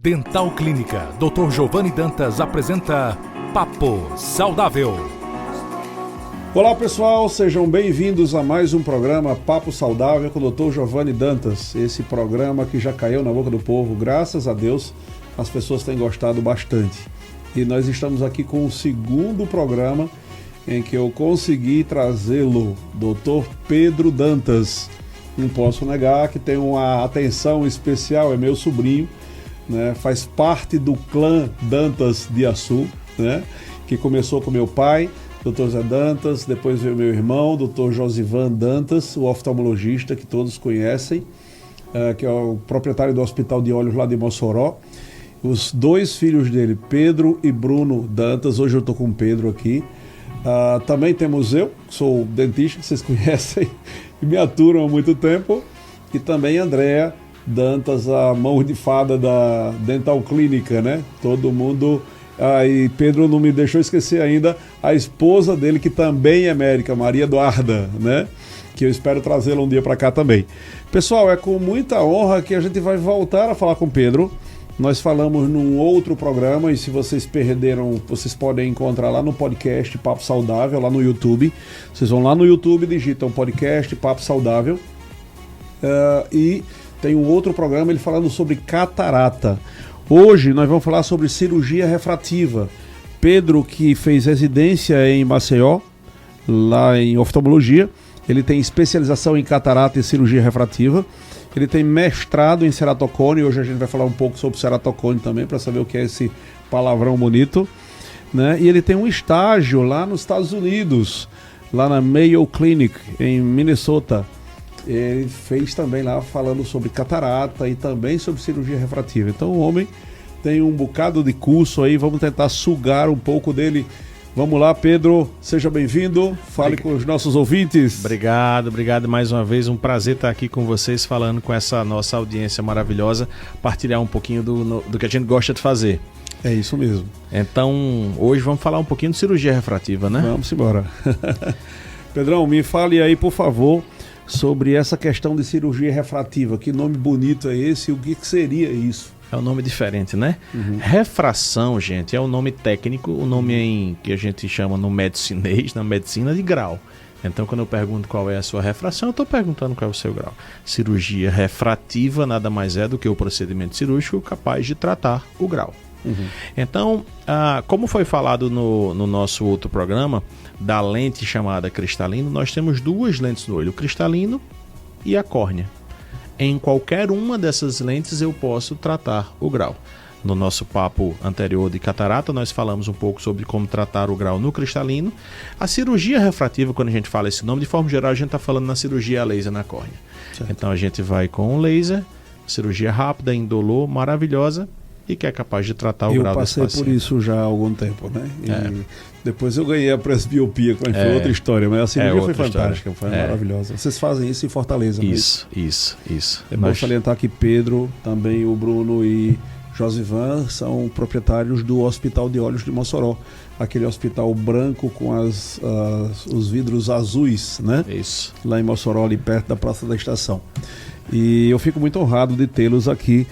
Dental Clínica Dr. Giovanni Dantas apresenta Papo Saudável. Olá pessoal, sejam bem-vindos a mais um programa Papo Saudável com o Dr. Giovanni Dantas. Esse programa que já caiu na boca do povo, graças a Deus, as pessoas têm gostado bastante. E nós estamos aqui com o segundo programa em que eu consegui trazê-lo, Dr. Pedro Dantas. Não posso negar que tem uma atenção especial, é meu sobrinho, né? Faz parte do clã Dantas de Açu, né? Que começou com meu pai, Dr. Zé Dantas, depois veio meu irmão, Dr. Josivan Dantas, o oftalmologista que todos conhecem, que é o proprietário do Hospital de Olhos lá de Mossoró. Os dois filhos dele, Pedro e Bruno Dantas, hoje eu estou com o Pedro aqui. Também temos eu, que sou dentista, que vocês conhecem e me aturam há muito tempo, e também Andréa Dantas, a mão de fada da Dental Clínica, né? Todo mundo... e Pedro não me deixou esquecer ainda a esposa dele, que também é médica, Maria Eduarda, né? Que eu espero trazê-la um dia para cá também. Pessoal, é com muita honra que a gente vai voltar a falar com Pedro. Nós falamos num outro programa, e se vocês perderam, vocês podem encontrar lá no podcast Papo Saudável, lá no YouTube. Vocês vão lá no YouTube, digitam podcast Papo Saudável. E tem um outro programa ele falando sobre catarata. Hoje nós vamos falar sobre cirurgia refrativa. Pedro, que fez residência em Maceió, lá em oftalmologia, ele tem especialização em catarata e cirurgia refrativa. Ele tem mestrado em ceratocone. Hoje a gente vai falar um pouco sobre ceratocone também, para saber o que é esse palavrão bonito, né? E ele tem um estágio lá nos Estados Unidos, lá na Mayo Clinic, em Minnesota. Ele fez também lá falando sobre catarata e também sobre cirurgia refrativa. Então o homem tem um bocado de curso aí, vamos tentar sugar um pouco dele. Vamos lá, Pedro, seja bem-vindo, fale com os nossos ouvintes. Obrigado mais uma vez, um prazer estar aqui com vocês, falando com essa nossa audiência maravilhosa, partilhar um pouquinho do que a gente gosta de fazer. É isso mesmo. Então, hoje vamos falar um pouquinho de cirurgia refrativa, né? Vamos embora. Pedrão, me fale aí, por favor, sobre essa questão de cirurgia refrativa. Que nome bonito é esse e o que seria isso? É um nome diferente, né? Uhum. Refração, gente, é o nome técnico, o nome que a gente chama no medicinês, na medicina, de grau. Então, quando eu pergunto qual é a sua refração, eu estou perguntando qual é o seu grau. Cirurgia refrativa nada mais é do que o procedimento cirúrgico capaz de tratar o grau. Uhum. Então, como foi falado no nosso outro programa, da lente chamada cristalino, nós temos duas lentes no olho, o cristalino e a córnea. Em qualquer uma dessas lentes eu posso tratar o grau. No nosso papo anterior de catarata, nós falamos um pouco sobre como tratar o grau no cristalino. A cirurgia refrativa, quando a gente fala esse nome, de forma geral, a gente está falando na cirurgia a laser na córnea. Certo. Então a gente vai com o laser, cirurgia rápida, indolor, maravilhosa, e que é capaz de tratar o grau desse paciente. Eu passei por isso já há algum tempo, né? Depois eu ganhei a presbiopia, que foi outra história, mas a cirurgia foi fantástica, foi maravilhosa. Vocês fazem isso em Fortaleza, Isso. É bom salientar que Pedro, também o Bruno e Josivan são proprietários do Hospital de Olhos de Mossoró, aquele hospital branco com os vidros azuis, né? Isso. Lá em Mossoró, ali perto da Praça da Estação. E eu fico muito honrado de tê-los aqui.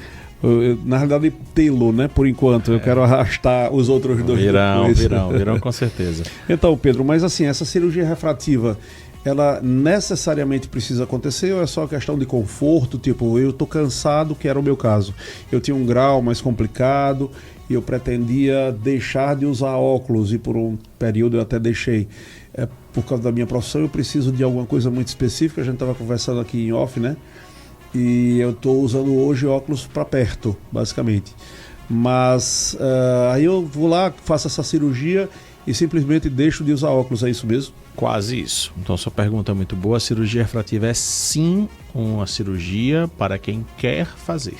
Na realidade, tê-lo, né? Por enquanto, eu quero arrastar os outros dois. Virão com certeza. Então, Pedro, mas assim, essa cirurgia refrativa, ela necessariamente precisa acontecer ou é só questão de conforto? Tipo, eu tô cansado, que era o meu caso. Eu tinha um grau mais complicado e eu pretendia deixar de usar óculos, e por um período eu até deixei. Por causa da minha profissão, eu preciso de alguma coisa muito específica. A gente estava conversando aqui em off, né? E eu estou usando hoje óculos para perto, basicamente. Mas aí eu vou lá, faço essa cirurgia e simplesmente deixo de usar óculos, é isso mesmo? Quase isso. Então sua pergunta é muito boa. A cirurgia refrativa é sim uma cirurgia para quem quer fazer.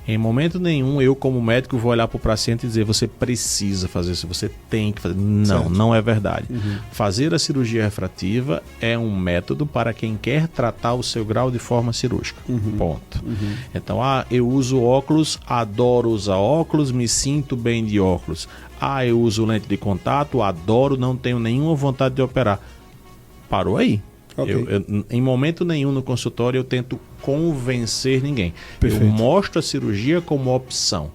Em momento nenhum eu, como médico, vou olhar para o paciente e dizer: você precisa fazer isso, você tem que fazer. Não, certo. Não é verdade. Uhum. Fazer a cirurgia refrativa é um método para quem quer tratar o seu grau de forma cirúrgica. Uhum. Ponto. Uhum. Então, eu uso óculos, adoro usar óculos, me sinto bem de óculos. Eu uso lente de contato, adoro, não tenho nenhuma vontade de operar. Parou aí. Okay. Eu, em momento nenhum no consultório eu tento convencer ninguém. Perfeito. Eu mostro a cirurgia como opção.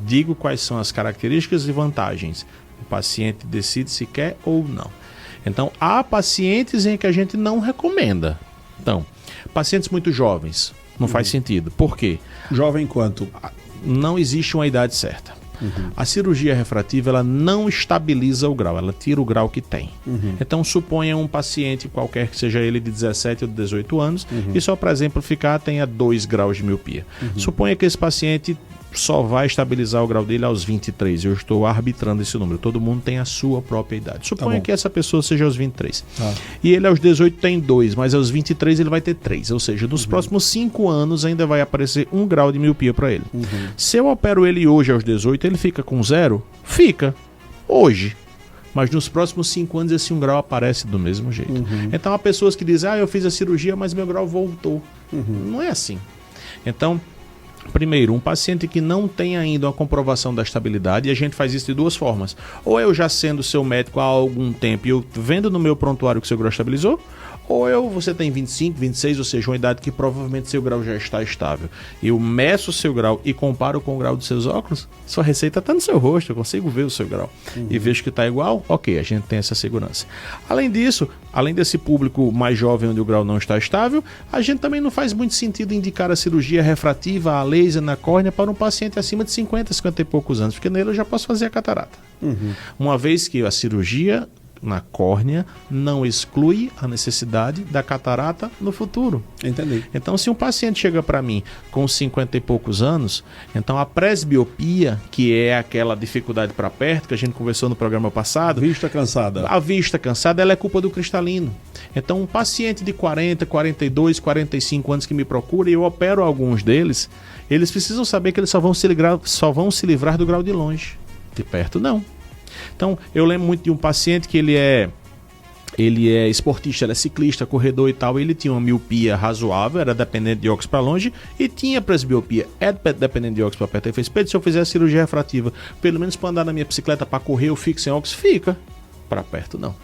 digo quais são as características e vantagens. O paciente decide se quer ou não. Então, há pacientes em que a gente não recomenda. Então, pacientes muito jovens, não faz sentido. Por quê? Jovem quanto? Não existe uma idade certa. A cirurgia refrativa, ela não estabiliza o grau, ela tira o grau que tem. Então, suponha um paciente qualquer, que seja ele de 17 ou de 18 anos, e só para exemplificar, tenha 2 graus de miopia. Suponha que esse paciente só vai estabilizar o grau dele aos 23. Eu estou arbitrando esse número. Todo mundo tem a sua própria idade. Suponha que essa pessoa seja aos 23. E ele aos 18 tem 2, mas aos 23 ele vai ter 3. Ou seja, nos próximos 5 anos ainda vai aparecer 1 grau de miopia para ele. Se eu opero ele hoje aos 18, ele fica com 0? Fica. Hoje. Mas nos próximos 5 anos esse 1 grau aparece do mesmo jeito. Então há pessoas que dizem, eu fiz a cirurgia, mas meu grau voltou. Não é assim. Então, primeiro, um paciente que não tem ainda uma comprovação da estabilidade, e a gente faz isso de 2 formas. Ou eu já sendo seu médico há algum tempo e eu vendo no meu prontuário que seu grau estabilizou, ou você tem 25, 26, ou seja, uma idade que provavelmente seu grau já está estável. Eu meço o seu grau e comparo com o grau dos seus óculos, sua receita está no seu rosto, eu consigo ver o seu grau. E vejo que está igual, ok, a gente tem essa segurança. Além disso, além desse público mais jovem onde o grau não está estável, a gente também não faz muito sentido indicar a cirurgia refrativa, a laser na córnea para um paciente acima de 50, 50 e poucos anos, porque nele eu já posso fazer a catarata. Uma vez que a cirurgia na córnea não exclui a necessidade da catarata no futuro. Entendi. Então, se um paciente chega para mim com 50 e poucos anos, então a presbiopia, que é aquela dificuldade para perto, que a gente conversou no programa passado, Vista cansada. a vista cansada, ela é culpa do cristalino. Então, um paciente de 40, 42, 45 anos que me procura, e eu opero alguns deles, eles precisam saber que eles só vão se livrar do grau de longe. De perto, não. Então, eu lembro muito de um paciente que ele é esportista, ele é ciclista, corredor e tal, ele tinha uma miopia razoável, era dependente de óculos para longe e tinha presbiopia, é dependente de óculos para perto. Ele fez, Pedro, se eu fizer a cirurgia refrativa, pelo menos para andar na minha bicicleta, para correr, eu fico sem óculos? Fica. Para perto, não.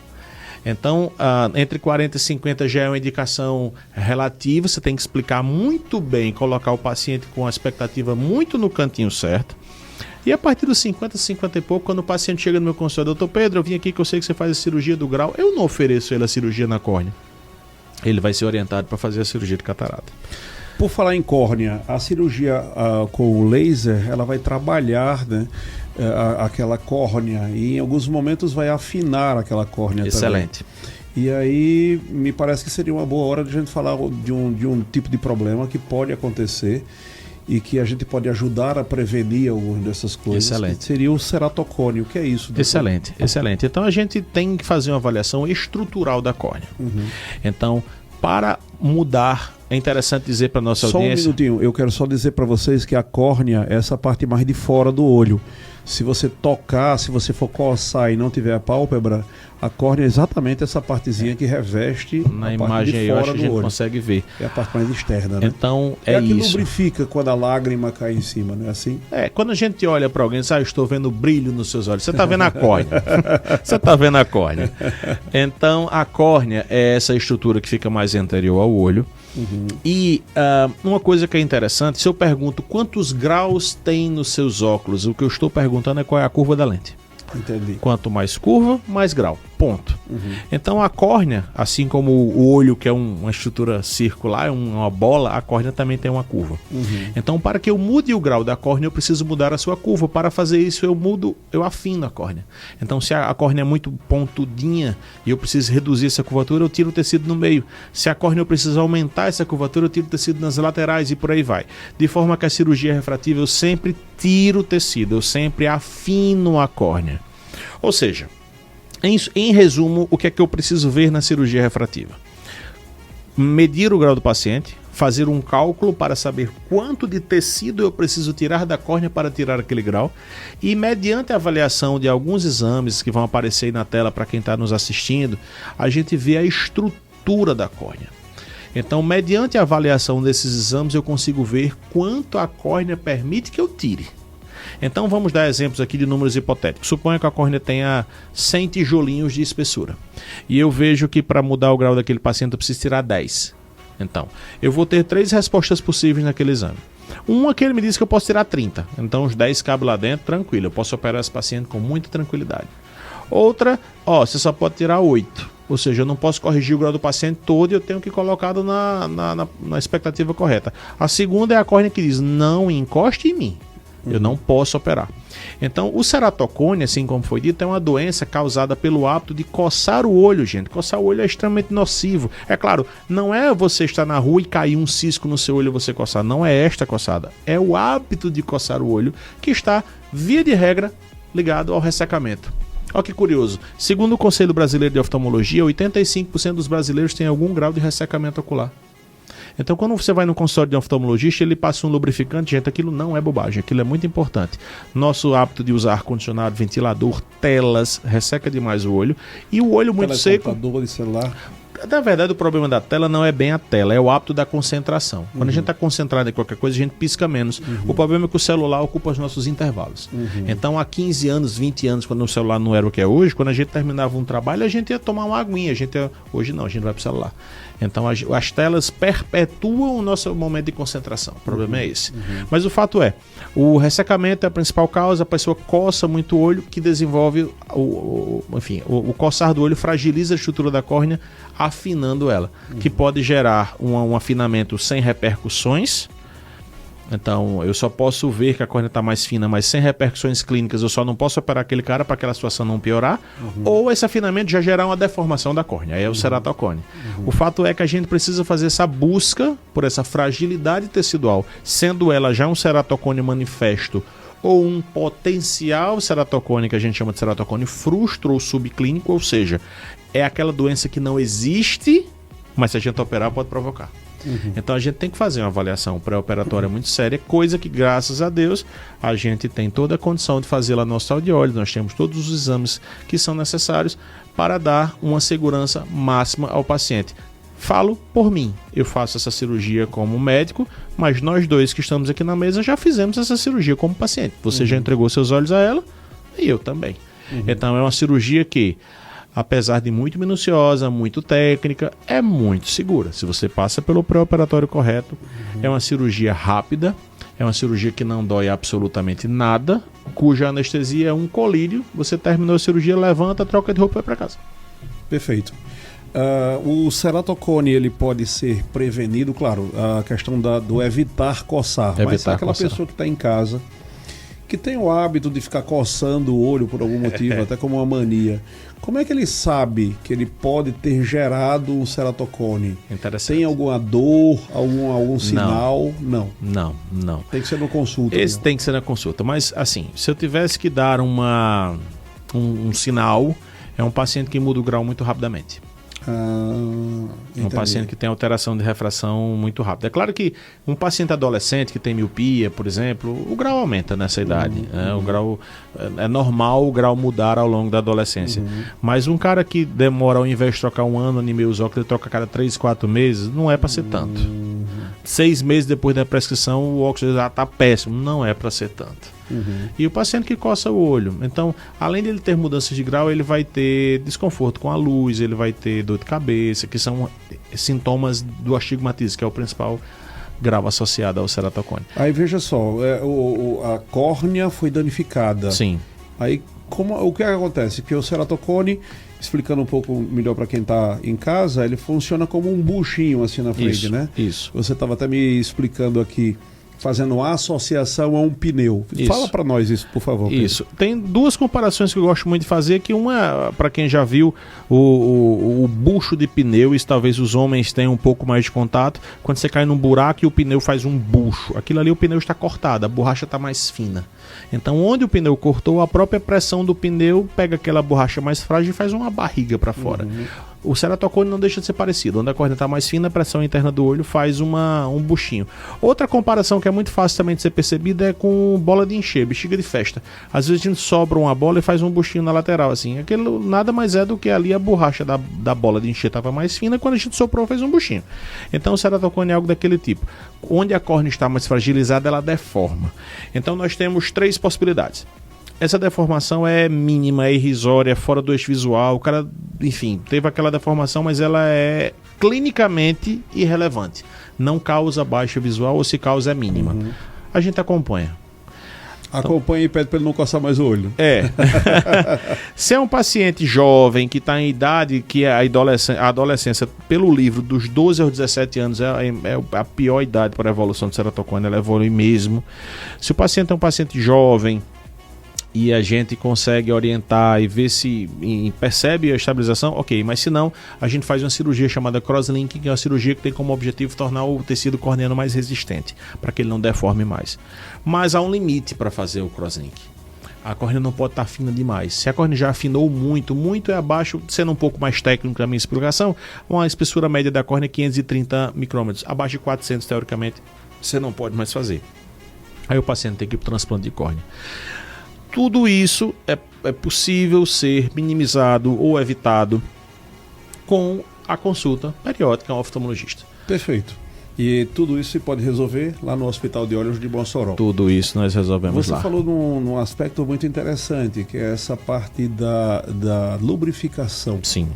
Então, entre 40 e 50 já é uma indicação relativa, você tem que explicar muito bem, colocar o paciente com a expectativa muito no cantinho certo. E a partir dos 50, 50 e pouco, quando o paciente chega no meu consultório, doutor Pedro, eu vim aqui que eu sei que você faz a cirurgia do grau, eu não ofereço ele a cirurgia na córnea. Ele vai ser orientado para fazer a cirurgia de catarata. Por falar em córnea, a cirurgia com o laser, ela vai trabalhar, né, aquela córnea e em alguns momentos vai afinar aquela córnea. Excelente. Também. E aí me parece que seria uma boa hora de a gente falar de um tipo de problema que pode acontecer e que a gente pode ajudar a prevenir algumas dessas coisas. Excelente. Que seria o ceratocone. O que é isso? Doutor? Excelente, excelente. Então a gente tem que fazer uma avaliação estrutural da córnea. Então, para mudar, é interessante dizer para a nossa audiência... Só um minutinho, eu quero só dizer para vocês que a córnea é essa parte mais de fora do olho. Se você tocar, se você for coçar e não tiver a pálpebra, a córnea é exatamente essa partezinha que reveste na a imagem parte de aí, fora eu acho que a gente olho. consegue ver. É a parte mais externa, né? Então, é que isso. lubrifica quando a lágrima cai em cima, não é assim? Quando a gente olha para alguém e diz, eu estou vendo brilho nos seus olhos. Você está vendo a córnea. Você está vendo a córnea. Então, a córnea é essa estrutura que fica mais anterior ao olho. E uma coisa que é interessante, se eu pergunto quantos graus tem nos seus óculos, o que eu estou perguntando é qual é a curva da lente. Entendi. Quanto mais curva, mais grau. Ponto. Então a córnea, assim como o olho, que é uma estrutura circular, uma bola, a córnea também tem uma curva. Então, para que eu mude o grau da córnea, eu preciso mudar a sua curva. Para fazer isso, eu afino a córnea. Então, se a córnea é muito pontudinha e eu preciso reduzir essa curvatura, eu tiro o tecido no meio. Se a córnea eu preciso aumentar essa curvatura, eu tiro o tecido nas laterais e por aí vai. De forma que a cirurgia refrativa, eu sempre tiro o tecido, eu sempre afino a córnea. Ou seja, em resumo, o que é que eu preciso ver na cirurgia refrativa? Medir o grau do paciente, fazer um cálculo para saber quanto de tecido eu preciso tirar da córnea para tirar aquele grau e, mediante a avaliação de alguns exames que vão aparecer aí na tela para quem está nos assistindo, a gente vê a estrutura da córnea. Então, mediante a avaliação desses exames, eu consigo ver quanto a córnea permite que eu tire. Então vamos dar exemplos aqui de números hipotéticos. Suponha que a córnea tenha 100 tijolinhos de espessura. E eu vejo que para mudar o grau daquele paciente eu preciso tirar 10. Então, eu vou ter 3 respostas possíveis naquele exame. Uma que ele me disse que eu posso tirar 30. Então os 10 cabem lá dentro, tranquilo. Eu posso operar esse paciente com muita tranquilidade. Outra, você só pode tirar 8. Ou seja, eu não posso corrigir o grau do paciente todo e eu tenho que colocá-lo na expectativa correta. A segunda é a córnea que diz, não encoste em mim. Eu não posso operar. Então, o ceratocone, assim como foi dito, é uma doença causada pelo hábito de coçar o olho, gente. Coçar o olho é extremamente nocivo. É claro, não é você estar na rua e cair um cisco no seu olho e você coçar. Não é esta coçada. É o hábito de coçar o olho que está, via de regra, ligado ao ressecamento. Olha que curioso. Segundo o Conselho Brasileiro de Oftalmologia, 85% dos brasileiros têm algum grau de ressecamento ocular. Então, quando você vai no consultório de um oftalmologista, ele passa um lubrificante, gente, aquilo não é bobagem, aquilo é muito importante. Nosso hábito de usar ar-condicionado, ventilador, telas, resseca demais o olho. E o olho muito seco... computador e celular... Na verdade, o problema da tela não é bem a tela, é o hábito da concentração. Quando a gente está concentrado em qualquer coisa, a gente pisca menos. O problema é que o celular ocupa os nossos intervalos. Então, há 15 anos, 20 anos, quando o celular não era o que é hoje, quando a gente terminava um trabalho, a gente ia tomar uma aguinha. Hoje não, a gente vai para o celular. Então, as telas perpetuam o nosso momento de concentração. O problema é esse. Mas o fato é, o ressecamento é a principal causa, a pessoa coça muito o olho, que desenvolve, o coçar do olho fragiliza a estrutura da córnea, afinando ela, que pode gerar um afinamento sem repercussões. Então, eu só posso ver que a córnea está mais fina, mas sem repercussões clínicas, eu só não posso operar aquele cara para aquela situação não piorar, ou esse afinamento já gerar uma deformação da córnea, aí é o ceratocone. O fato é que a gente precisa fazer essa busca por essa fragilidade tecidual, sendo ela já um ceratocone manifesto ou um potencial ceratocone, que a gente chama de ceratocone frustro ou subclínico, ou seja, é aquela doença que não existe, mas se a gente operar pode provocar. Então a gente tem que fazer uma avaliação pré-operatória muito séria, coisa que, graças a Deus, a gente tem toda a condição de fazer lá no hospital de olhos. Nós temos todos os exames que são necessários para dar uma segurança máxima ao paciente. Falo por mim, eu faço essa cirurgia como médico, mas nós dois que estamos aqui na mesa já fizemos essa cirurgia como paciente. Você já entregou seus olhos a ela e eu também. Então é uma cirurgia que, apesar de muito minuciosa, muito técnica, é muito segura. Se você passa pelo pré-operatório correto, é uma cirurgia rápida, é uma cirurgia que não dói absolutamente nada, cuja anestesia é um colírio. Você terminou a cirurgia, levanta, troca de roupa e vai para casa. Perfeito. O ceratocone, ele pode ser prevenido, claro, a questão do evitar coçar. Mas aquela pessoa que está em casa, que tem o hábito de ficar coçando o olho por algum motivo, até como uma mania, como é que ele sabe que ele pode ter gerado um ceratocone? Interessante. Tem alguma dor, algum sinal? Não. Tem que ser no consulta. Esse tem que ser na consulta. Mas, assim, se eu tivesse que dar um sinal, é um paciente que muda o grau muito rapidamente. Um paciente que tem alteração de refração muito rápida. É claro que um paciente adolescente que tem miopia, por exemplo, o grau aumenta nessa idade. O grau, é normal o grau mudar ao longo da adolescência. Mas um cara que demora, ao invés de trocar um ano, anime os óculos, ele troca a cada 3, 4 meses, não é para ser tanto. 6 meses depois da prescrição, o óculos já está péssimo. Não é para ser tanto. E o paciente que coça o olho, então, além de ele ter mudanças de grau, ele vai ter desconforto com a luz, ele vai ter dor de cabeça, que são sintomas do astigmatismo, que é o principal grau associado ao ceratocone. Aí veja só, a córnea foi danificada. Sim. Aí o que acontece? Que o ceratocone, explicando um pouco melhor para quem está em casa, ele funciona como um buchinho assim na frente, isso, né? Isso. Você estava até me explicando aqui, fazendo uma associação a um pneu. Isso. Fala para nós isso, por favor, Pedro. Isso. Tem duas comparações que eu gosto muito de fazer, que uma, para quem já viu o bucho de pneu, isso talvez os homens tenham um pouco mais de contato, quando você cai num buraco e o pneu faz um bucho. Aquilo ali, o pneu está cortado, a borracha está mais fina. Então, onde o pneu cortou, a própria pressão do pneu pega aquela borracha mais frágil e faz uma barriga para fora. O ceratocone não deixa de ser parecido. Onde a córnea está mais fina, a pressão interna do olho faz um buchinho. Outra comparação que é muito fácil também de ser percebida é com bola de encher, bexiga de festa. Às vezes a gente sobra uma bola e faz um buchinho na lateral, assim. Aquilo nada mais é do que ali a borracha da bola de encher estava mais fina, quando a gente soprou fez um buchinho. Então o ceratocone é algo daquele tipo. Onde a córnea está mais fragilizada, ela deforma. Então nós temos 3 possibilidades. Essa deformação é mínima, é irrisória, é fora do eixo visual. O cara, enfim, teve aquela deformação, mas ela é clinicamente irrelevante. Não causa baixa visual ou se causa é mínima. A gente acompanha. Acompanha e pede para ele não coçar mais o olho. Se é um paciente jovem que está em idade, que é a adolescência, pelo livro, dos 12 aos 17 anos, é a pior idade para a evolução de ceratocone, ela evolui mesmo. Se o paciente é um paciente jovem e a gente consegue orientar e ver se percebe a estabilização, ok, mas se não, a gente faz uma cirurgia chamada crosslinking, que é uma cirurgia que tem como objetivo tornar o tecido corneano mais resistente, para que ele não deforme mais. Mas há um limite para fazer o crosslink. A córnea não pode estar fina demais. Se a córnea já afinou muito é abaixo, sendo um pouco mais técnico na minha explicação, uma espessura média da córnea é 530 micrômetros. Abaixo de 400, teoricamente, você não pode mais fazer. Aí o paciente tem que ir para o transplante de córnea. Tudo isso é possível ser minimizado ou evitado com a consulta periódica ao oftalmologista. Perfeito. E tudo isso se pode resolver lá no Hospital de Olhos de Mossoró. Tudo isso nós resolvemos lá. Você falou num aspecto muito interessante, que é essa parte da lubrificação. Sim.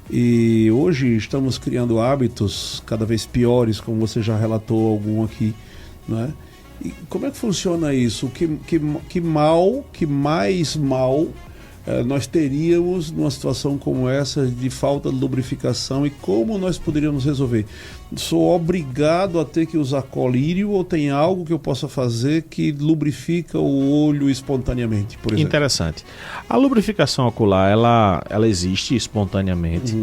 E hoje estamos criando hábitos cada vez piores, como você já relatou algum aqui, não é? E como é que funciona isso? Que mais mal nós teríamos numa situação como essa de falta de lubrificação e como nós poderíamos resolver? Sou obrigado a ter que usar colírio ou tem algo que eu possa fazer que lubrifica o olho espontaneamente, por exemplo? Interessante. A lubrificação ocular, ela existe espontaneamente.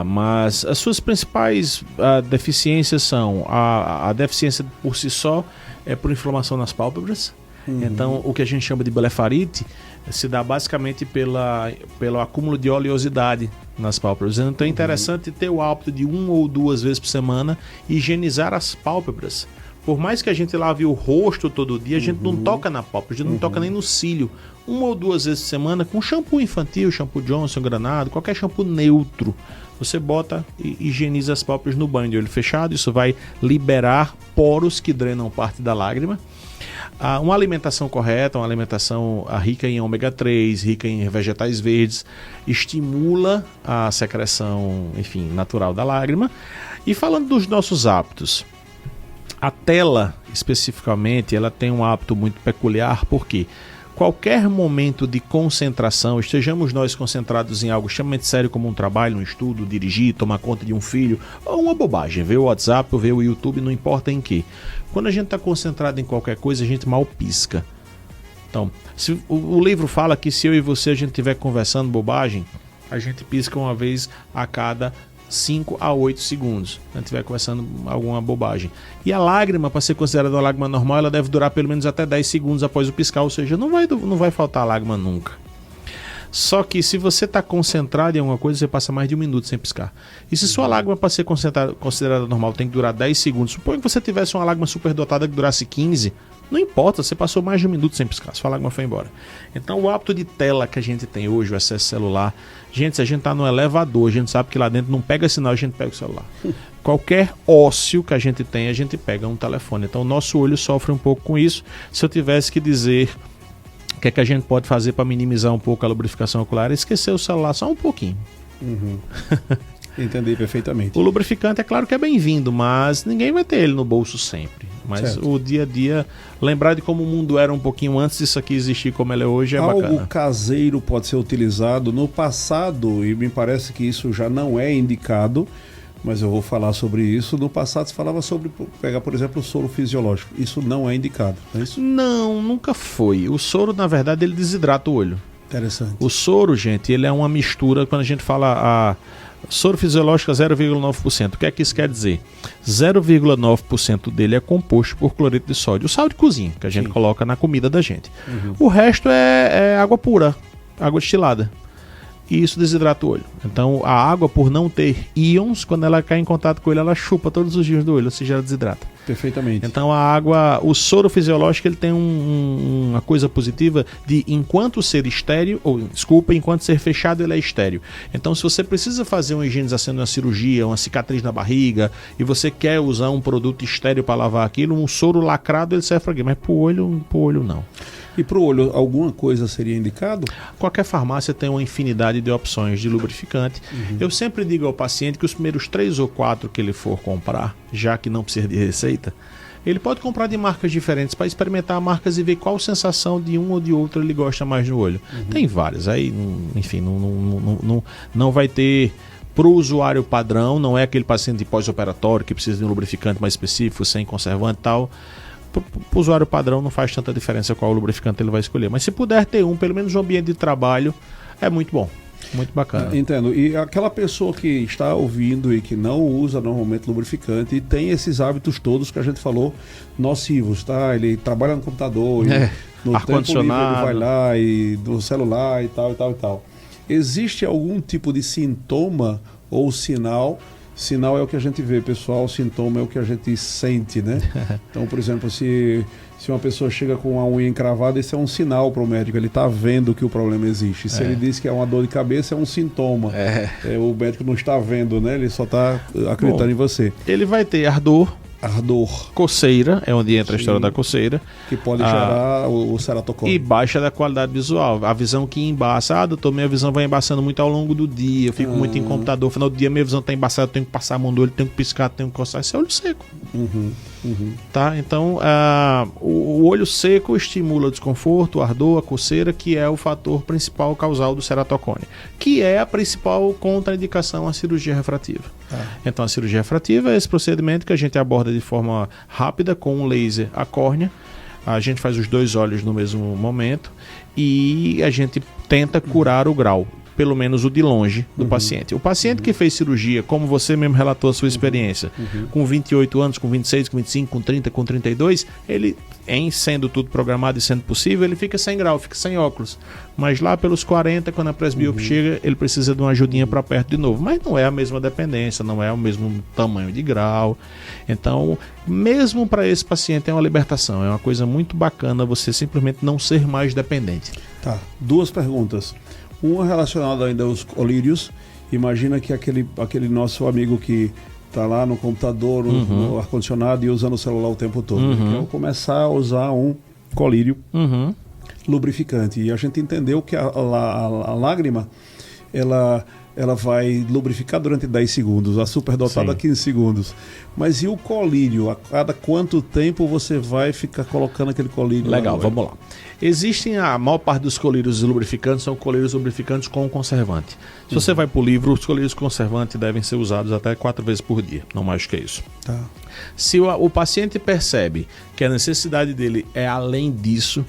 Mas as suas principais deficiências são a deficiência por si só é por inflamação nas pálpebras. Então, o que a gente chama de blefarite se dá basicamente pelo acúmulo de oleosidade nas pálpebras. Então, é interessante ter o hábito de 1 ou 2 vezes por semana higienizar as pálpebras. Por mais que a gente lave o rosto todo dia, a gente não toca na pálpebra, a gente não toca nem no cílio. 1 ou 2 vezes por semana com shampoo infantil, shampoo Johnson, Granado, qualquer shampoo neutro. Você bota e higieniza as pálpebras no banho de olho fechado. Isso vai liberar poros que drenam parte da lágrima. Uma alimentação correta, uma alimentação rica em ômega 3, rica em vegetais verdes, estimula a secreção, enfim, natural da lágrima. E falando dos nossos hábitos, a tela, especificamente, ela tem um hábito muito peculiar, porque qualquer momento de concentração, estejamos nós concentrados em algo extremamente sério como um trabalho, um estudo, dirigir, tomar conta de um filho, ou uma bobagem, ver o WhatsApp ou ver o YouTube, não importa em que. Quando a gente está concentrado em qualquer coisa, a gente mal pisca. Então, se o livro fala que se eu e você a gente estiver conversando bobagem, a gente pisca uma vez a cada 5 a 8 segundos, se a gente estiver conversando alguma bobagem. E a lágrima, para ser considerada uma lágrima normal, ela deve durar pelo menos até 10 segundos após o piscar, ou seja, não vai faltar lágrima nunca. Só que se você está concentrado em alguma coisa, você passa mais de 1 minuto sem piscar. E se sua lágrima, para ser considerada normal, tem que durar 10 segundos, suponha que você tivesse uma lágrima superdotada que durasse 15, não importa, você passou mais de 1 minuto sem piscar, sua lágrima foi embora. Então o hábito de tela que a gente tem hoje, o excesso celular, gente, se a gente está no elevador, a gente sabe que lá dentro não pega sinal, a gente pega o celular. Qualquer ócio que a gente tem, a gente pega um telefone. Então o nosso olho sofre um pouco com isso. Se eu tivesse que dizer o que é que a gente pode fazer para minimizar um pouco a lubrificação ocular, é esquecer o celular só um pouquinho. Entendi perfeitamente. O lubrificante é claro que é bem-vindo, mas ninguém vai ter ele no bolso sempre. Mas certo. O dia a dia, lembrar de como o mundo era um pouquinho antes disso aqui existir como ele é hoje é bacana. Algo caseiro pode ser utilizado no passado, e me parece que isso já não é indicado, mas eu vou falar sobre isso. No passado se falava sobre pegar, por exemplo, o soro fisiológico. Isso não é indicado, não é isso? Não, nunca foi. O soro, na verdade, ele desidrata o olho. Interessante. O soro, gente, ele é uma mistura, quando a gente fala soro fisiológico a 0,9%. O que é que isso quer dizer? 0,9% dele é composto por cloreto de sódio, o sal de cozinha que a gente coloca na comida da gente. O resto é água pura, água destilada. E isso desidrata o olho. Então a água, por não ter íons, quando ela cai em contato com ele, ela chupa todos os íons do olho, ou seja, ela desidrata. Perfeitamente. Então a água, o soro fisiológico, ele tem uma coisa positiva de enquanto ser estéreo, enquanto ser fechado, ele é estéreo. Então se você precisa fazer uma higienização de uma cirurgia, uma cicatriz na barriga, e você quer usar um produto estéreo para lavar aquilo, um soro lacrado ele serve para quê? Mas para o olho não. E para o olho, alguma coisa seria indicado? Qualquer farmácia tem uma infinidade de opções de lubrificante. Eu sempre digo ao paciente que os primeiros 3 ou 4 que ele for comprar, já que não precisa de receita, ele pode comprar de marcas diferentes para experimentar marcas e ver qual sensação de um ou de outro ele gosta mais no olho. Tem várias, aí, enfim, não vai ter... Para o usuário padrão, não é aquele paciente de pós-operatório que precisa de um lubrificante mais específico, sem conservante e tal. Para o usuário padrão não faz tanta diferença qual lubrificante ele vai escolher. Mas se puder ter pelo menos no ambiente de trabalho, é muito bom. Muito bacana. Entendo. E aquela pessoa que está ouvindo e que não usa normalmente lubrificante e tem esses hábitos todos que a gente falou, nocivos, tá? Ele trabalha no computador, no tempo livre ele vai lá, e do celular e tal, e tal, e tal. Existe algum tipo de sintoma ou sinal? Sinal é o que a gente vê, pessoal. Sintoma é o que a gente sente, né? Então, por exemplo, se uma pessoa chega com a unha encravada, isso é um sinal para o médico. Ele está vendo que o problema existe. Se ele diz que é uma dor de cabeça, é um sintoma. O médico não está vendo, né? Ele só está acreditando em você. Ele vai ter ardor. Coceira, é onde entra a história da coceira. Que pode gerar o ceratocone. E baixa da qualidade visual. A visão que embaça. Doutor, minha visão vai embaçando muito ao longo do dia. Eu fico muito em computador. No final do dia, minha visão está embaçada. Eu tenho que passar a mão do olho, tenho que piscar, tenho que coçar. Isso é olho seco. Tá? Então, o olho seco estimula o desconforto, o ardor, a coceira, que é o fator principal causal do ceratocone, que é a principal contraindicação à cirurgia refrativa. Então, a cirurgia refrativa é esse procedimento que a gente aborda de forma rápida com um laser à córnea. A gente faz os 2 olhos no mesmo momento e a gente tenta curar o grau, pelo menos o de longe do paciente. O paciente que fez cirurgia, como você mesmo relatou a sua experiência, com 28 anos, com 26, com 25, com 30, com 32, ele, sendo tudo programado e sendo possível, ele fica sem grau, fica sem óculos. Mas lá pelos 40, quando a presbiopia chega, ele precisa de uma ajudinha para perto de novo. Mas não é a mesma dependência, não é o mesmo tamanho de grau. Então, mesmo para esse paciente é uma libertação, é uma coisa muito bacana você simplesmente não ser mais dependente. Tá, 2 perguntas. Uma relacionada ainda aos colírios. Imagina que aquele nosso amigo que está lá no computador, no ar-condicionado e usando o celular o tempo todo. Ele quer começar a usar um colírio lubrificante. E a gente entendeu que a lágrima, ela vai lubrificar durante 10 segundos, a superdotada 15 segundos. Mas e o colírio? A cada quanto tempo você vai ficar colocando aquele colírio? Legal, vamos lá. Existem, a maior parte dos colírios lubrificantes são colírios lubrificantes com conservante. Se você vai para o livro, os colírios conservantes devem ser usados até 4 vezes por dia, não mais que isso. Tá. Se o paciente percebe que a necessidade dele é além disso,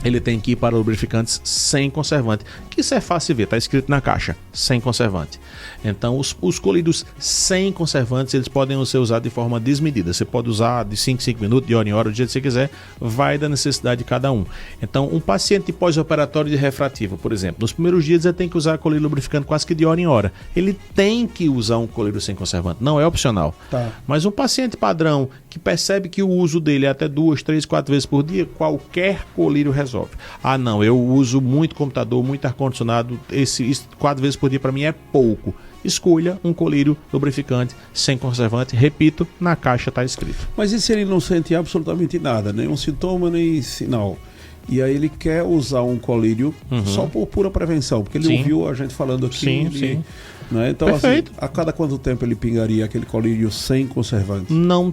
ele tem que ir para lubrificantes sem conservante, que isso é fácil de ver, está escrito na caixa, sem conservante. Então os colírios sem conservantes, eles podem ser usados de forma desmedida. Você pode usar de 5 em 5 minutos, de hora em hora, do jeito que você quiser, vai da necessidade de cada um. Então um paciente pós-operatório de refrativo, por exemplo, nos primeiros dias ele tem que usar colírio lubrificante quase que de hora em hora. Ele tem que usar um colírio sem conservante, não é opcional. Tá. Mas um paciente padrão que percebe que o uso dele é até 2, 3, 4 vezes por dia, qualquer colírio resolve. Ah não, eu uso muito computador, muito ar-condicionado, isso 4 vezes por dia para mim é pouco. Escolha um colírio lubrificante sem conservante. Repito, na caixa está escrito. Mas e se ele não sente absolutamente nada, nenhum sintoma, nem sinal? E aí ele quer usar um colírio só por pura prevenção, porque ele ouviu a gente falando aqui. Sim. Né? Então, assim, a cada quanto tempo ele pingaria aquele colírio sem conservante? Não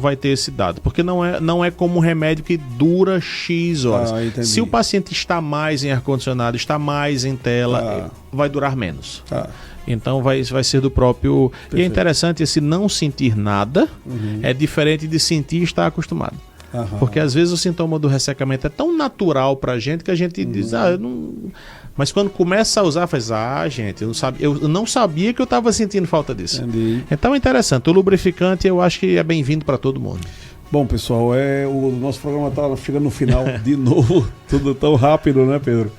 vai ter esse dado, porque não é como um remédio que dura X horas. Se o paciente está mais em ar-condicionado, está mais em tela, vai durar menos. Então vai ser do próprio... Perfeito. E é interessante esse não sentir nada, é diferente de sentir e estar acostumado. Porque às vezes o sintoma do ressecamento é tão natural pra gente que a gente diz, eu não... Mas quando começa a usar, faz, gente, eu não sabia que eu estava sentindo falta disso. Entendi. Então é interessante, o lubrificante eu acho que é bem-vindo para todo mundo. Bom, pessoal, o nosso programa está chegando no final de novo, tudo tão rápido, né, Pedro?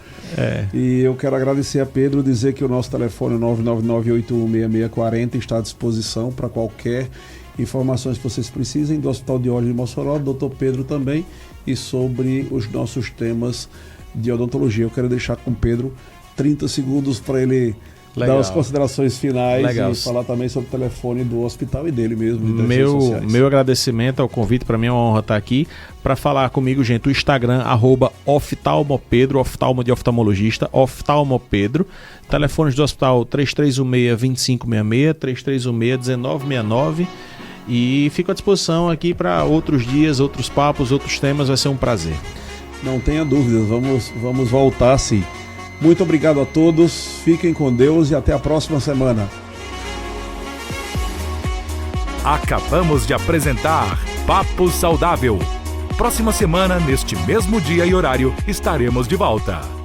E eu quero agradecer a Pedro, dizer que o nosso telefone 999-816640 está à disposição para qualquer informações que vocês precisem do Hospital de Olhos de Mossoró, do Dr. Pedro também, e sobre os nossos temas de odontologia. Eu quero deixar com o Pedro 30 segundos para ele dar as considerações finais Legal. e falar também sobre o telefone do hospital e dele mesmo. E das redes sociais. Meu agradecimento ao convite, para mim é uma honra estar aqui. Para falar comigo, gente, o Instagram, @oftalmopedro, oftalmo de oftalmologista, oftalmopedro. Telefones do hospital 3316-2566, 3316-1969. E fico à disposição aqui para outros dias, outros papos, outros temas, vai ser um prazer. Não tenha dúvidas, vamos voltar sim. Muito obrigado a todos, fiquem com Deus e até a próxima semana. Acabamos de apresentar Papo Saudável. Próxima semana, neste mesmo dia e horário, estaremos de volta.